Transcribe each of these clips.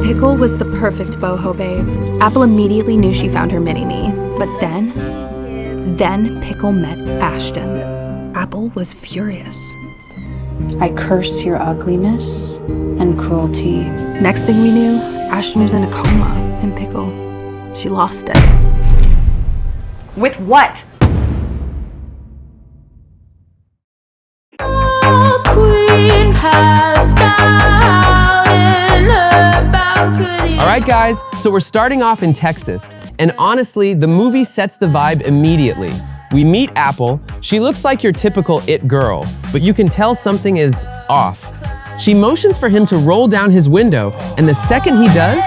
Pickle was the perfect boho babe. Apple immediately knew she found her mini-me. But then Pickle met Ashton. Apple was furious. I curse your ugliness and cruelty. Next thing we knew, Ashton was in a coma, and Pickle, she lost it. With what? Alright guys, so we're starting off in Texas, and honestly, the movie sets the vibe immediately. We meet Apple. She looks like your typical it girl, but you can tell something is off. She motions for him to roll down his window, and the second he does,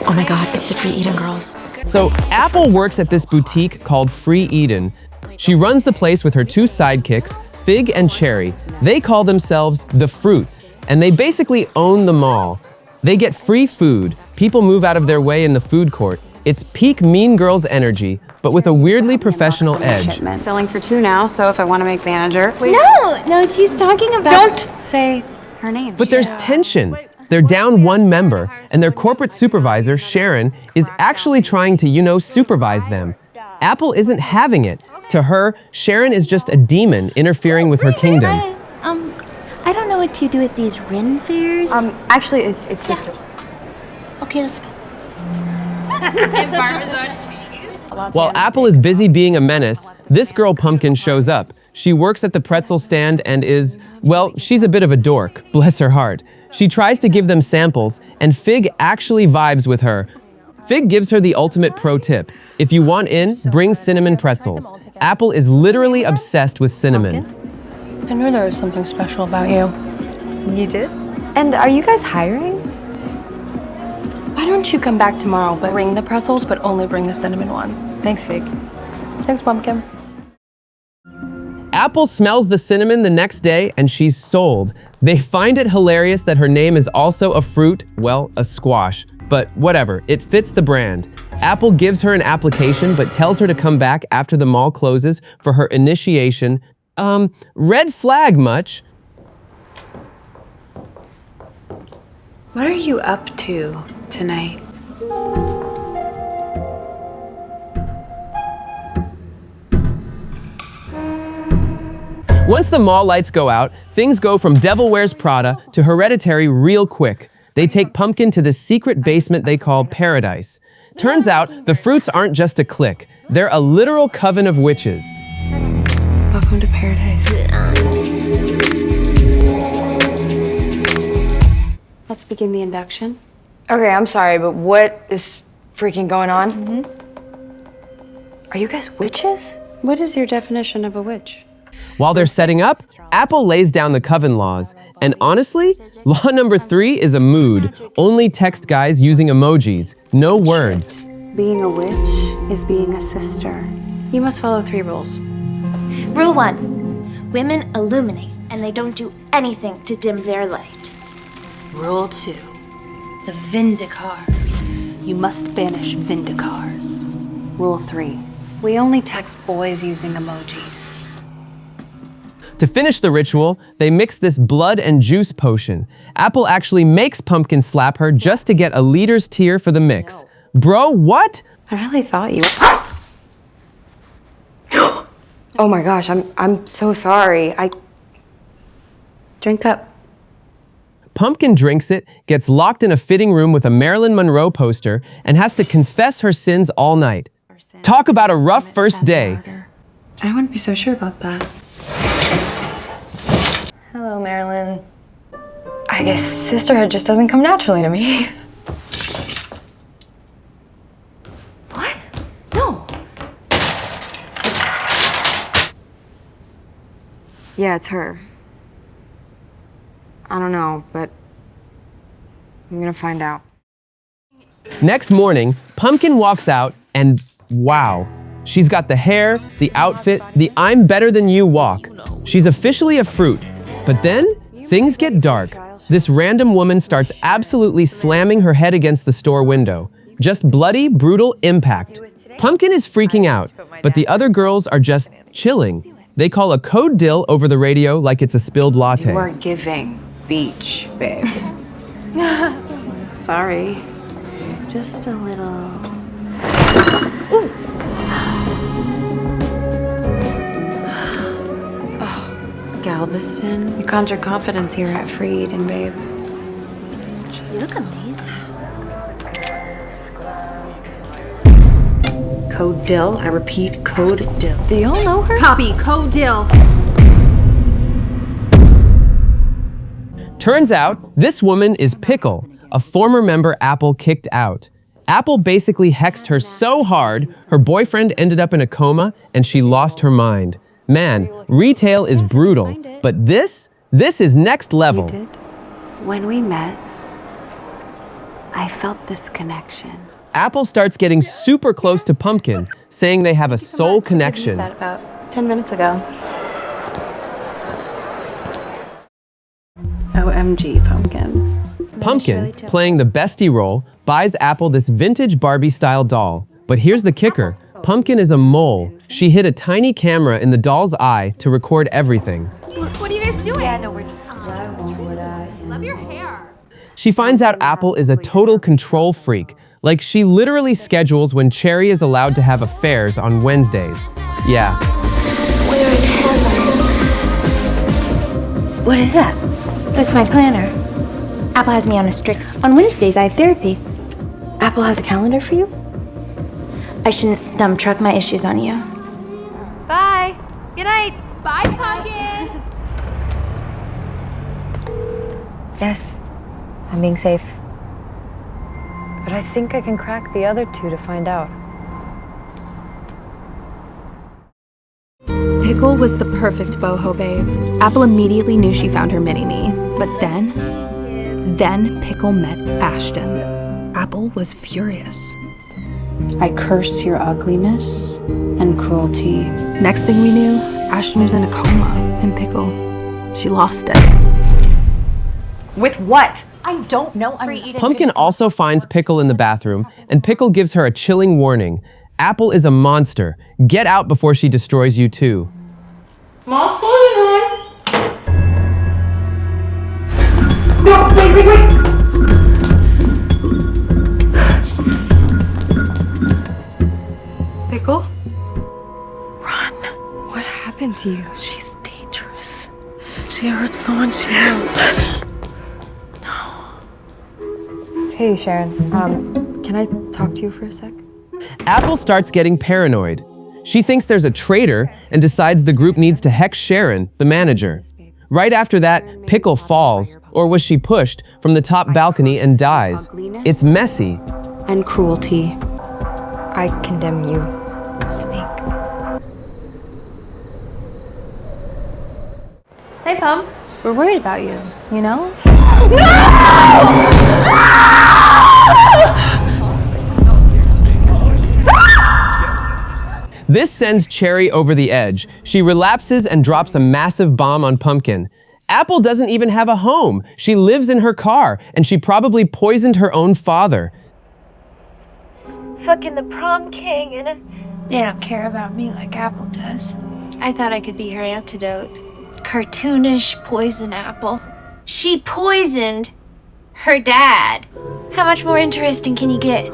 oh my god, it's the Free Eden girls. So Apple works at this boutique called Free Eden. She runs the place with her two sidekicks, Fig and Cherry. They call themselves the Fruits, and they basically own the mall. They get free food. People move out of their way in the food court. It's peak Mean Girls energy, but with a weirdly professional edge. Selling for 2 now, so if I want to make manager. No, she's talking about... Don't say her name. But there's tension. They're down one member, and their corporate supervisor, Sharon, is actually trying to, supervise them. Apple isn't having it. To her, Sharon is just a demon interfering with her kingdom. I don't know what you do at these Rin fairs. Actually, it's sisters. Okay, let's go. While Apple is busy being a menace, this girl Pumpkin shows up. She works at the pretzel stand and is, well, she's a bit of a dork, bless her heart. She tries to give them samples, and Fig actually vibes with her. Fig gives her the ultimate pro tip. If you want in, bring cinnamon pretzels. Apple is literally obsessed with cinnamon. I knew there was something special about you. You did? And are you guys hiring? Why don't you come back tomorrow, but bring the pretzels, but only bring the cinnamon ones. Thanks, Fig. Thanks, Pumpkin. Apple smells the cinnamon the next day, and she's sold. They find it hilarious that her name is also a fruit, well, a squash. But whatever, it fits the brand. Apple gives her an application, but tells her to come back after the mall closes for her initiation. Red flag much? What are you up to tonight? Once the mall lights go out, things go from Devil Wears Prada to Hereditary real quick. They take Pumpkin to the secret basement they call Paradise. Turns out, the Fruits aren't just a clique. They're a literal coven of witches. Welcome to Paradise. Let's begin the induction. Okay, I'm sorry, but what is freaking going on? Are you guys witches? What is your definition of a witch? While they're setting up, Apple lays down the coven laws. And honestly, law number 3 is a mood. Only text guys using emojis, no words. Being a witch is being a sister. You must follow 3 rules. Rule 1, women illuminate, and they don't do anything to dim their light. Rule 2, the Vindicar. You must banish Vindicars. Rule 3, we only text boys using emojis. To finish the ritual, they mix this blood and juice potion. Apple actually makes Pumpkin slap her just to get a leader's tear for the mix. Bro, what? I really thought you... Oh my gosh, I'm so sorry. Drink up. Pumpkin drinks it, gets locked in a fitting room with a Marilyn Monroe poster, and has to confess her sins all night. Talk about a rough first day. I wouldn't be so sure about that. Hello, Marilyn. I guess sisterhood just doesn't come naturally to me. What? No. Yeah, it's her. I don't know, but I'm gonna find out. Next morning, Pumpkin walks out and wow. She's got the hair, the outfit, the I'm better than you walk. She's officially a fruit. But then, things get dark. This random woman starts absolutely slamming her head against the store window. Just bloody, brutal impact. Pumpkin is freaking out, but the other girls are just chilling. They call a code dill over the radio like it's a spilled latte. You are giving beach, babe. Sorry. Just a little... Galveston, you conjure confidence here at Free Eden, babe. This is just... You look amazing. Code Dill. I repeat, Code Dill. Do y'all know her? Copy, Code Dill. Turns out, this woman is Pickle, a former member Apple kicked out. Apple basically hexed her so hard, her boyfriend ended up in a coma and she lost her mind. Man, retail is brutal, but this is next level. When we met, I felt this connection. Apple starts getting super close to Pumpkin, saying they have a soul connection. That about 10 minutes ago. OMG, Pumpkin. Pumpkin, playing the bestie role, buys Apple this vintage Barbie-style doll. But here's the kicker. Pumpkin is a mole. She hid a tiny camera in the doll's eye to record everything. What are you guys doing? Yeah, no, we're just... Love your hair. She finds out Apple is a total control freak. Like, she literally schedules when Cherry is allowed to have affairs on Wednesdays. Yeah. We're in heaven. What is that? That's my planner. Apple has me on a strict... On Wednesdays, I have therapy. Apple has a calendar for you? I shouldn't dump truck my issues on you. Bye. Good night. Bye, Pumpkin. Yes, I'm being safe. But I think I can crack the other two to find out. Pickle was the perfect boho babe. Apple immediately knew she found her mini-me. But then Pickle met Ashton. Apple was furious. I curse your ugliness and cruelty. Next thing we knew, Ashton was in a coma, and Pickle, she lost it. With what? I don't know. Pumpkin also finds Pickle in the bathroom, and Pickle gives her a chilling warning. Apple is a monster. Get out before she destroys you too. Mall's closing, hon. No, wait! Pickle? Run. What happened to you? She's dangerous. She hurt someone she knows. Hey, Sharon. Can I talk to you for a sec? Apple starts getting paranoid. She thinks there's a traitor and decides the group needs to hex Sharon, the manager. Right after that, Pickle falls, or was she pushed, from the top balcony and dies. It's messy. And cruelty. I condemn you. Snake. Hey, Pump. We're worried about you, you know? This sends Cherry over the edge. She relapses and drops a massive bomb on Pumpkin. Apple doesn't even have a home. She lives in her car, and she probably poisoned her own father. Fucking the prom king, and they don't care about me like Apple does. I thought I could be her antidote. Cartoonish poison Apple. She poisoned her dad. How much more interesting can you get?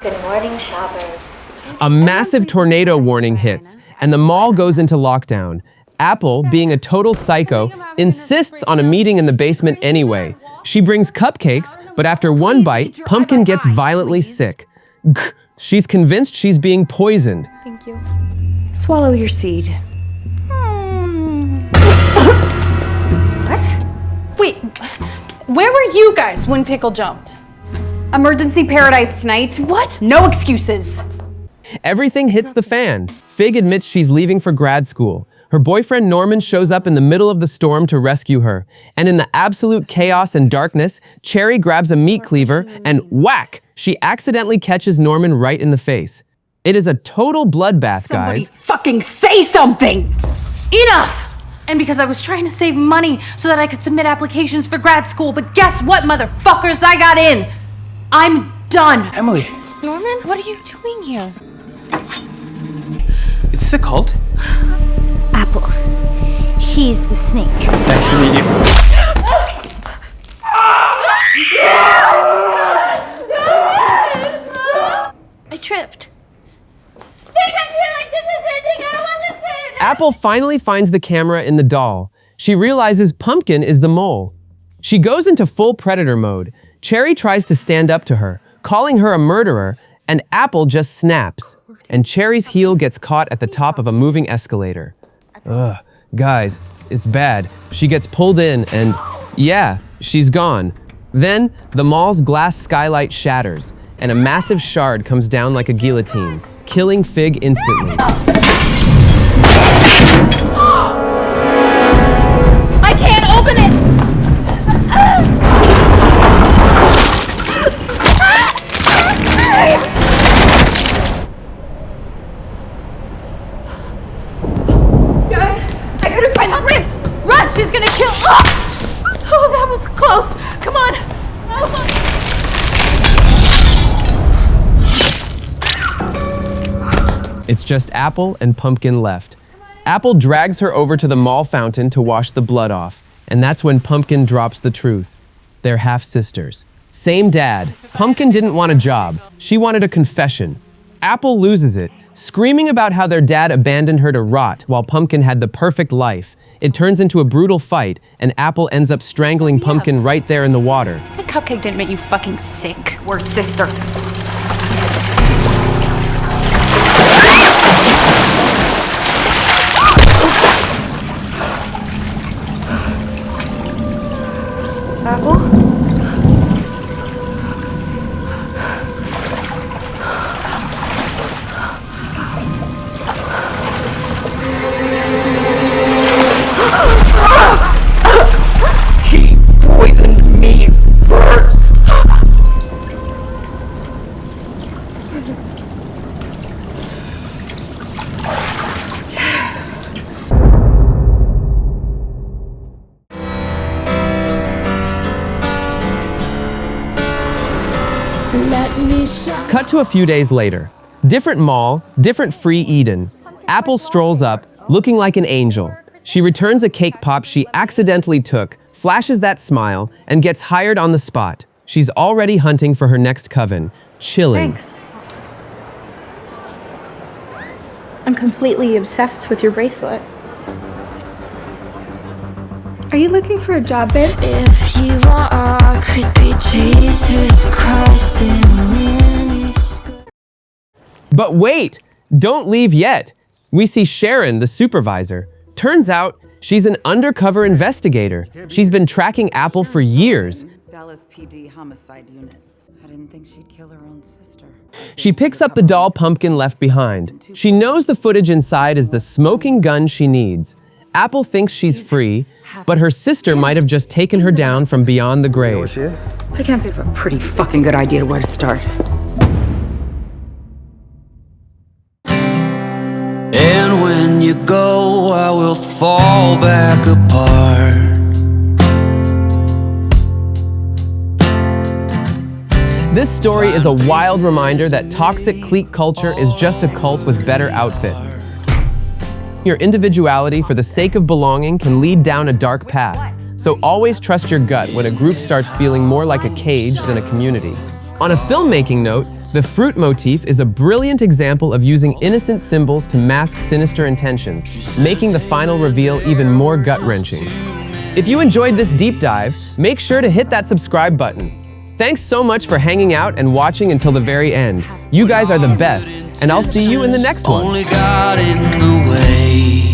Good morning, shoppers. A massive tornado warning hits, and the mall goes into lockdown. Apple, being a total psycho, insists on a meeting in the basement anyway. She brings cupcakes, but after one bite, Pumpkin gets violently sick. She's convinced she's being poisoned. Thank you. Swallow your seed. What? Wait, where were you guys when Pickle jumped? Emergency paradise tonight. What? No excuses. Everything hits the fan. Fig admits she's leaving for grad school. Her boyfriend Norman shows up in the middle of the storm to rescue her. And in the absolute chaos and darkness, Cherry grabs a meat cleaver and whack! She accidentally catches Norman right in the face. It is a total bloodbath, Somebody guys. fucking say something! Enough! And because I was trying to save money so that I could submit applications for grad school. But guess what, motherfuckers? I got in. I'm done. Emily. Norman, what are you doing here? Is this a cult? Apple. He's the snake. Nice to meet you. I tripped. I feel like this is ending. I don't want this to end. Apple finally finds the camera in the doll. She realizes Pumpkin is the mole. She goes into full predator mode. Cherry tries to stand up to her, calling her a murderer, and Apple just snaps. And Cherry's heel gets caught at the top of a moving escalator. Ugh, guys, it's bad. She gets pulled in and, yeah, she's gone. Then, the mall's glass skylight shatters, and a massive shard comes down like a guillotine, killing Fig instantly. I can't open it! Guys, I gotta find the rim. Run, she's gonna kill. Oh, that was close. Come on. Come on. It's just Apple and Pumpkin left. Apple drags her over to the mall fountain to wash the blood off, and that's when Pumpkin drops the truth. They're half-sisters. Same dad. Pumpkin didn't want a job. She wanted a confession. Apple loses it, screaming about how their dad abandoned her to rot while Pumpkin had the perfect life. It turns into a brutal fight, and Apple ends up strangling Pumpkin right there in the water. The cupcake didn't make you fucking sick. We're sister. Apple? He poisoned me first. Cut to a few days later. Different mall, different free Eden. Apple strolls up, looking like an angel. She returns a cake pop she accidentally took, flashes that smile, and gets hired on the spot. She's already hunting for her next coven, chilling. Thanks. I'm completely obsessed with your bracelet. Are you looking for a job, babe? If you are, could be Jesus Christ in miniskirt. But wait! Don't leave yet! We see Sharon, the supervisor. Turns out, she's an undercover investigator. She's been tracking Apple for years. Dallas PD homicide unit. I didn't think she'd kill her own sister. She picks up the doll Pumpkin left behind. She knows the footage inside is the smoking gun she needs. Apple thinks she's free, but her sister might have just taken her down from beyond the grave. You know where she is? I can't think of a pretty fucking good idea where to start. And when you go, I will fall back apart. This story is a wild reminder that toxic clique culture is just a cult with better outfits. Your individuality for the sake of belonging can lead down a dark path, so always trust your gut when a group starts feeling more like a cage than a community. On a filmmaking note, the fruit motif is a brilliant example of using innocent symbols to mask sinister intentions, making the final reveal even more gut-wrenching. If you enjoyed this deep dive, make sure to hit that subscribe button. Thanks so much for hanging out and watching until the very end. You guys are the best, and I'll see you in the next one. Only got in the way.